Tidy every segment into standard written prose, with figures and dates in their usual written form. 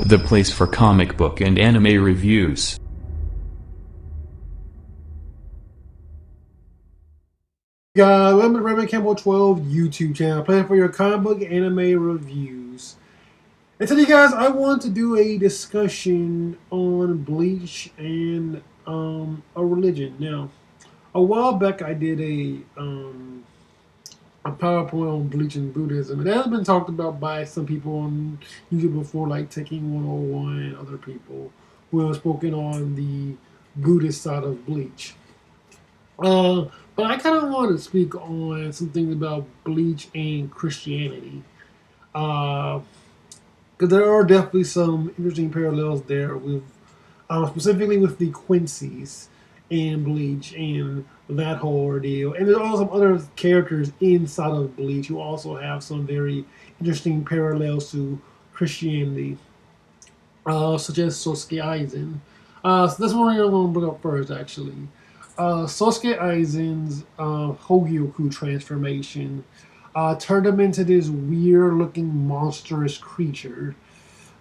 the place for comic book and anime reviews. Guys, welcome to Raymond Campbell 12 YouTube channel, playing for your comic book anime reviews. And today, guys, I want to do a discussion on Bleach and a religion. Now, a while back, I did a PowerPoint on Bleach and Buddhism, and that has been talked about by some people on YouTube before, like Taking 101 and other people who have spoken on the Buddhist side of Bleach. But I kind of want to speak on some things about Bleach and Christianity. Because there are definitely some interesting parallels there with, specifically with the Quincy's in Bleach and that whole ordeal. And there's also some other characters inside of Bleach who also have some very interesting parallels to Christianity, such as Sosuke Aizen. So that's one I'm going to bring up first, actually. Sosuke Aizen's Hogyoku transformation turned him into this weird-looking monstrous creature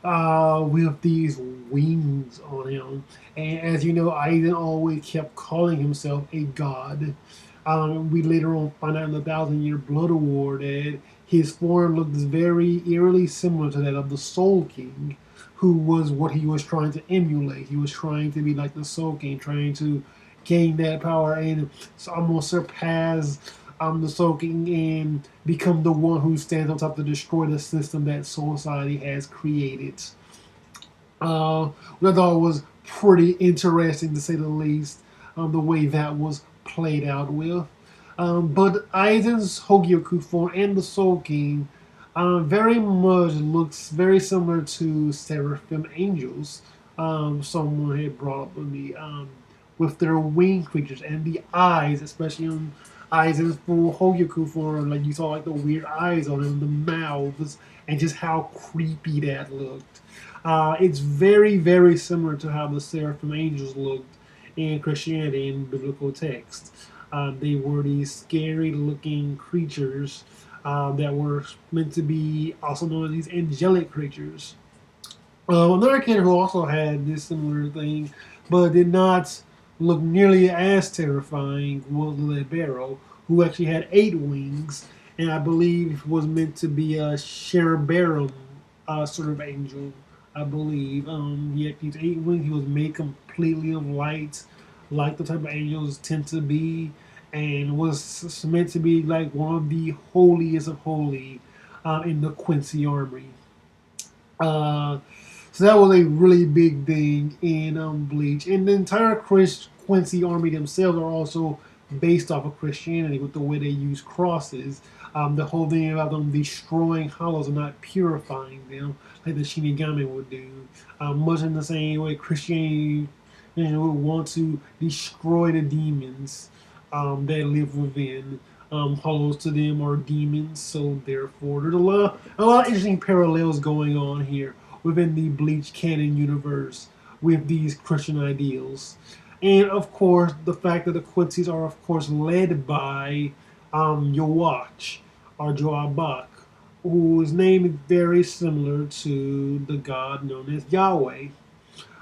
with these wings on him. And as you know, Aizen always kept calling himself a god. We later on find out in the Thousand Year Blood War that his form looked very eerily similar to that of the Soul King, who was what he was trying to emulate. He was trying to be like the Soul King, trying to gain that power and almost surpass the Soul King and become the one who stands on top to destroy the system that Soul Society has created. Which I thought was pretty interesting, to say the least, the way that was played out with. But Aizen's Hogyoku form and the Soul King very much looks very similar to Seraphim Angels. Someone had brought up with me. With their winged creatures and the eyes, especially on Aizen's full Hogyoku form, like you saw like the weird eyes on them, the mouths, and just how creepy that looked. It's very, very similar to how the Seraphim Angels looked in Christianity in biblical text. They were these scary-looking creatures that were meant to be also known as these angelic creatures. Another character who also had this similar thing, but did not look nearly as terrifying was Libero, who actually had 8 wings, and I believe was meant to be a Cereberum sort of angel. I believe he had these 8 wings. He was made completely of light, like the type of angels tend to be, and was meant to be like one of the holiest of holy in the Quincy army. So that was a really big thing in Bleach. And the entire Quincy army themselves are also based off of Christianity with the way they use crosses. The whole thing about them destroying hollows and not purifying them like the Shinigami would do. Much in the same way Christianity would want to destroy the demons that live within. Hollows to them are demons, so therefore there's a lot of interesting parallels going on here within the Bleach canon universe with these Christian ideals. And of course, the fact that the Quincy's are, of course, led by Yoach, or Joabak, whose name is very similar to the god known as Yahweh,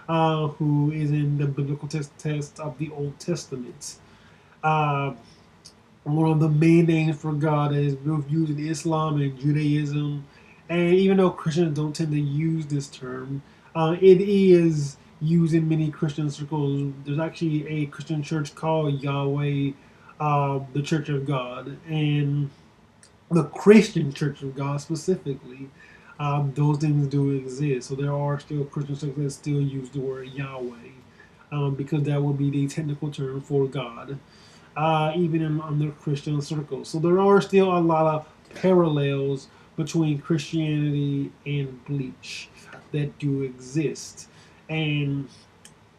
who is in the biblical text of the Old Testament. Uh, One of the main names for God is both used in Islam and Judaism. And even though Christians don't tend to use this term, it is used in many Christian circles. There's actually a Christian church called Yahweh, the Church of God, and the Christian Church of God specifically. Those things do exist. So there are still Christian circles that still use the word Yahweh, because that would be the technical term for God. Even in under Christian circles. So there are still a lot of parallels between Christianity and Bleach that do exist. And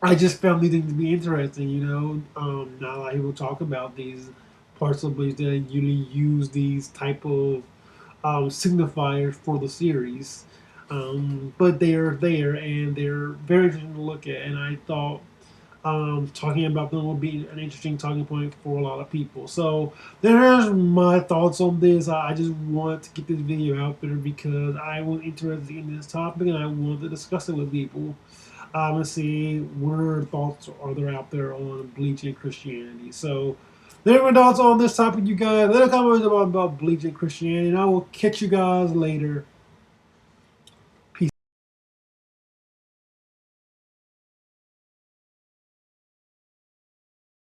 I just found these things to be interesting, not a lot of people talk about these parts of Bleach that usually use these type of signifiers for the series. But they're there and they're very interesting to look at. And I thought Talking about them will be an interesting talking point for a lot of people. So there's my thoughts on this. I just want to get this video out there because I was interested in this topic and I want to discuss it with people and see what thoughts are there out there on Bleach and Christianity. So there are my thoughts on this topic, you guys. Let a comment about Bleach and Christianity, and I will catch you guys later.